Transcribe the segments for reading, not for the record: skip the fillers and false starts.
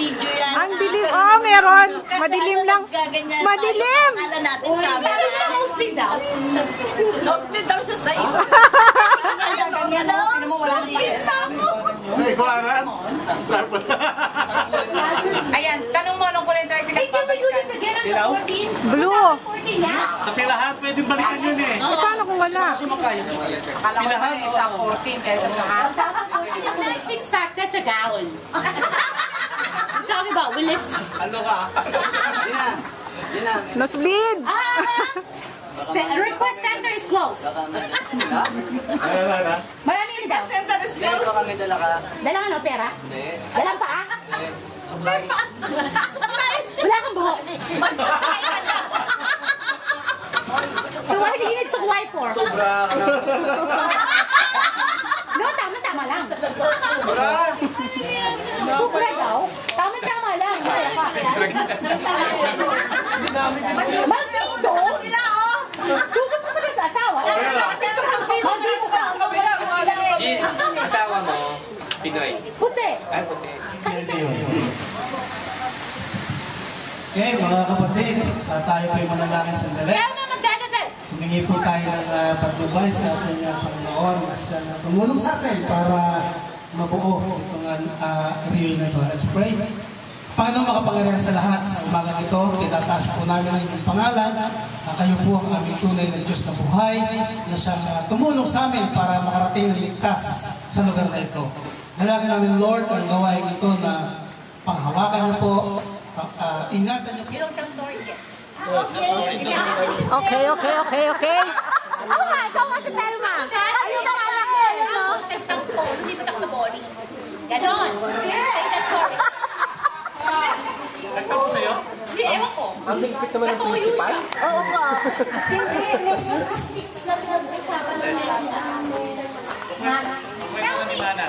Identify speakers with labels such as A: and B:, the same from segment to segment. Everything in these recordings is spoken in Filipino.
A: video yan.
B: Ang dilim. Oh, meron. Madilim lang. Madilim.
A: Akala natin camera. Nosebleed daw. Nosebleed daw siya sa iyo. Nosebleed na ako.
C: Ayan, tanong mo anong kulay tricycle babalikan?
B: Blue.
D: Sa pilahan, pwedeng balikan yun eh.
B: Paano kung wala?
C: Akala ko na isa 14 kaysa sa hat.
A: Six pack, that's a gallon. I'm talking about Willis.
D: Ano ka?
B: Nosebleed.
A: The request center is closed. Marami yun daw. Dala ka no, pera? Dalang paa? Wala kang buhok. So what do you need supply for? No, tama-tama lang. Sobra daw? Tama-tama lang. Maldito? Tutok mo ba sa asawa? Maldito ka.
E: Jean, asawa mo, Pinoy.
A: Puti.
E: Ay, puti.
F: Okay, mga kapatid, tayo po'y manalangin sandali.
A: Kaya mo magdadasal.
F: Humingi po tayo ng patnubay sa ating Panginoon na tumulong sa atin para mabuo itong reunion na ito. Let's pray. Panginoon, makapangyarihan sa lahat sa umaga ito, tinataas po namin ang inyong pangalan. Kayo po ang aming tunay na Diyos na buhay na siyang tumulong sa amin para makarating ng ligtas sa lugar na ito. Dalangin namin, Lord, ang gawain ito na panghawakan niyo po, ingatan niyo po.
A: You don't tell stories yet.
B: Okay.
A: Oh my, ikaw want to tell ma? Ayun ka anak ko, no? Test ng phone, hindi pa sa body. Ganon. Say the story.
D: Nagtapos sa'yo?
A: Hindi, ewan ko.
E: Ang higpit naman ng principal.
A: Oo ka. Hindi, next sticks na pinag-usapan ng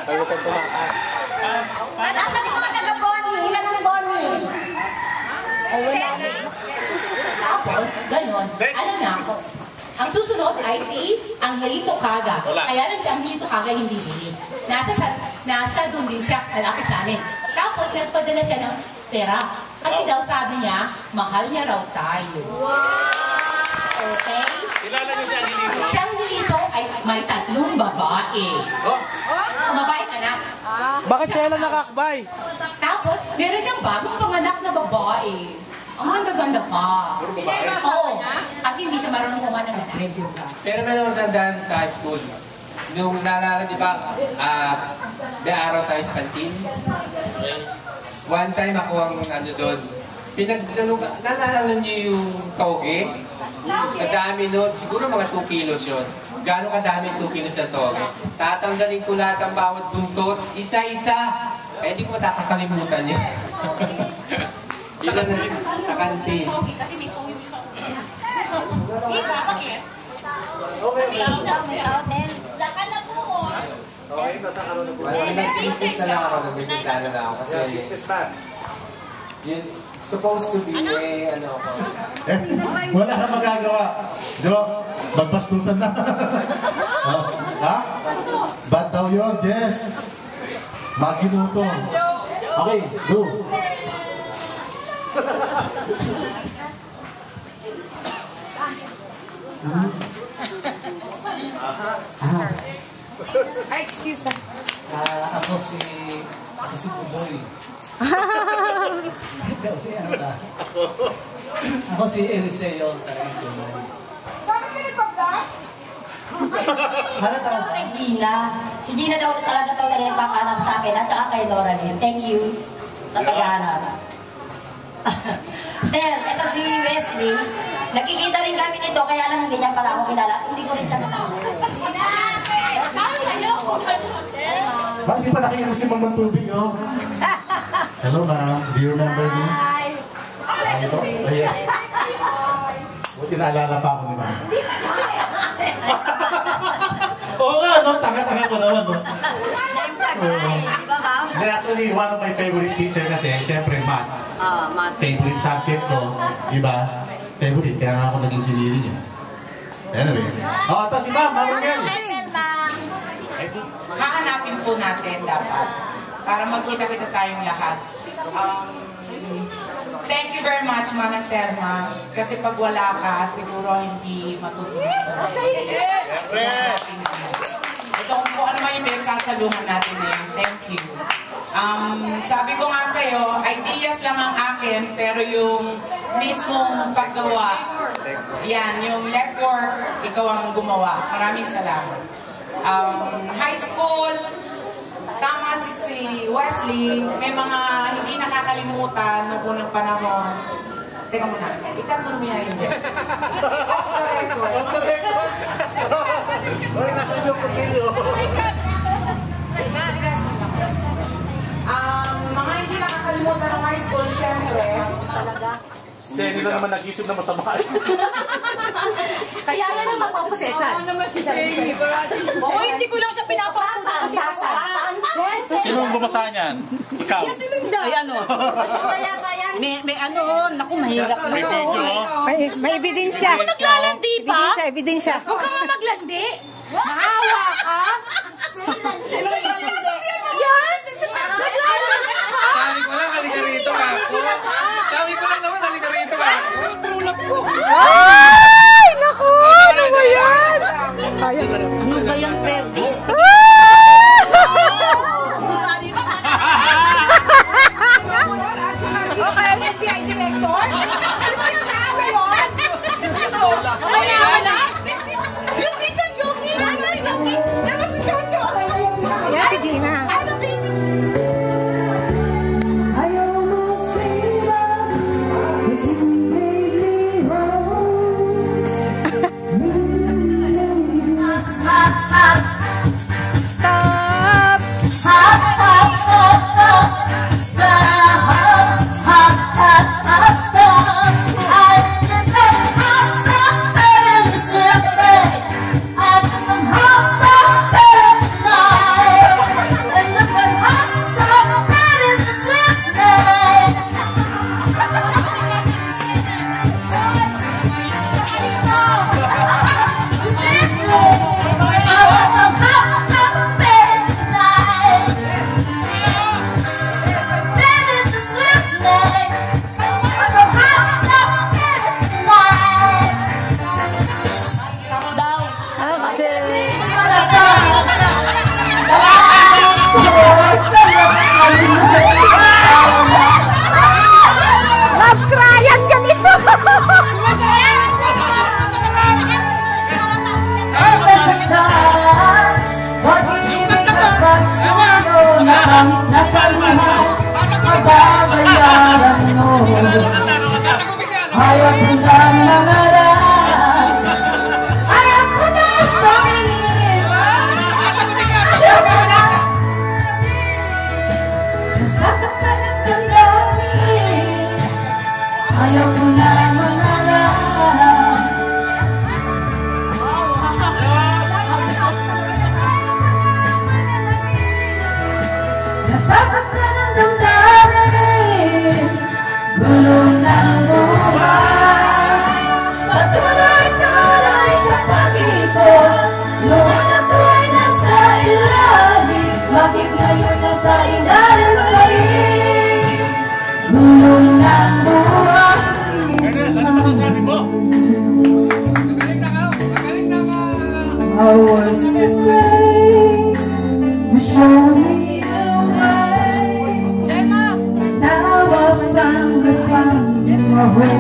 E: Bago ka tumakas.
A: Nasaan yung mga taga-Bonnie? Ilan ang Bonnie? Ay, wala na. Tapos, ganon. Ano na ako? Ang susunod ay si Angelito Caga. Kaya lang si Angelito Caga hindi bili. Nasa doon din siya, malapit sa amin. Tapos, nagpadala siya ng pera. Kasi daw sabi niya, mahal niya raw tayo. Wow! Okay?
D: Kilala niyo si Angelito?
A: Si Angelito ay may 3 babae. Babae anak.
F: Bakit siya lang nakakbay?
A: Tapos, meron siyang bagong panganak na babae. Ang ganda-ganda pa. Oo. Kasi hindi siya marunong kumain ng radio ka.
E: Pero meron tandaan sa high school. Nung naalala, di ba, may araw tayo sa kantin. One time ako ang ano doon. Naalala niyo yung toge? Sa dami nun, siguro mga 2 kilos yun. Gano'ng kadami 2 kilos na toge? Tatanggalin ko lahat ang bawat buntot, isa-isa. Eh, hindi ko matakakalimutan yun. Yun na sa kantin.
A: Kasi may toge. Iba, bakit? Okay. Laka na po.
D: Okay, nasa karoon na po.
E: Nag-business na lang ako, nag-business na lang ako. Kasi
D: Businessman.
E: yun, supposed to be, ano ako.
G: Wala na magagawa. Jo, magbastusan na. Ha? Bad daw yun, Jess. Maginuto. Okay, go.
C: Ay, excuse ah.
F: Ako si Boy. Ako si Eliseo.
C: Bakit tinipagda?
F: Halata.
H: Kay Gina. Si Gina daw talaga nagpapanap sa akin at saka kay Laura din. Thank you sa paghahanap. Sir, ito si Wesley. Nakikita rin kami nito, kaya lang hindi niya pala ako kilala. Hindi ko rin siya nakakilala.
G: Bakit di pa nakainom si Mang Tubig, oh? Hello, ma'am. Do you remember me? Ano? Ayan. Buti naalala pa ako ni ma'am. Oo nga, no? Tanga-tanga ko naman, no?
H: Di ba, ma'am?
G: Actually, one of my favorite teacher kasi, syempre, math.
H: Math.
G: Favorite subject ko, di ba? Favorite, kaya nga ako naging engineering niya. Anyway. Oh, ito si ma'am, Marungel.
C: Hahanapin po natin dapat para magkita-kita tayong lahat. Thank you very much, Manang Terma. Kasi pag wala ka, siguro hindi matutunan. Ito kung ano man yung pinagsasalungan natin ngayon. Thank you. Sabi ko nga sa'yo, ideas lang ang akin, pero yung mismong paggawa, yan, yung legwork, ikaw ang gumawa. Maraming salamat. High school, tama si Wesley, may mga hindi nakakalimutan noong unang panahon. Teka muna, ikat mo niya yun.
D: On the record! Hoy, nasa inyo kutsilyo.
C: Mga hindi nakakalimutan ng high school, syempre.
D: Seni na naman nag-isip na masama.
A: Kaya yan ang mapaposesan.
B: Ano naman si Jenny?
A: Oo, hindi ko lang siya pinapautusan.
D: Sino ang bumasa niyan? Ikaw?
A: Ay, ano? May ano, naku, mahirap na.
D: May video.
B: May ebidensya.
A: Ako naglalandi pa?
B: Ebidensya.
A: Huwag ka nga maglandi. Maawa ka? Sino naglalandi? Yan! Naglalandi ka?
E: Sabi ko lang, halika rito ka. Sabi ko lang naman, halika rito ka. Tulap ko.
B: Ay! Naku! Ano ba yan?
A: Ano ba yan, Perdi? Okay, FBI director? Ano ba yung tama yun? Yung tita Joki! Ano si Joki? Ano si Jojo?
B: Yan, si Gina.
A: Ano baby?
B: Love trial ganito!
I: Ayaw ko na mangarap, ayaw ko na tumingin, nasasaktan ang damdamin, ayaw ko na mangarap. Nasasaktan ang damdamin, gulong ng buhay, patuloy-tuloy sa pag-ikot. Noon ako ay nasa ilalim, bakit ngayon nasa ilalim ulit? Gulong ng buhay.
D: Ano masasabi mo?
I: I was astray, you showed me the way. Now I found my way.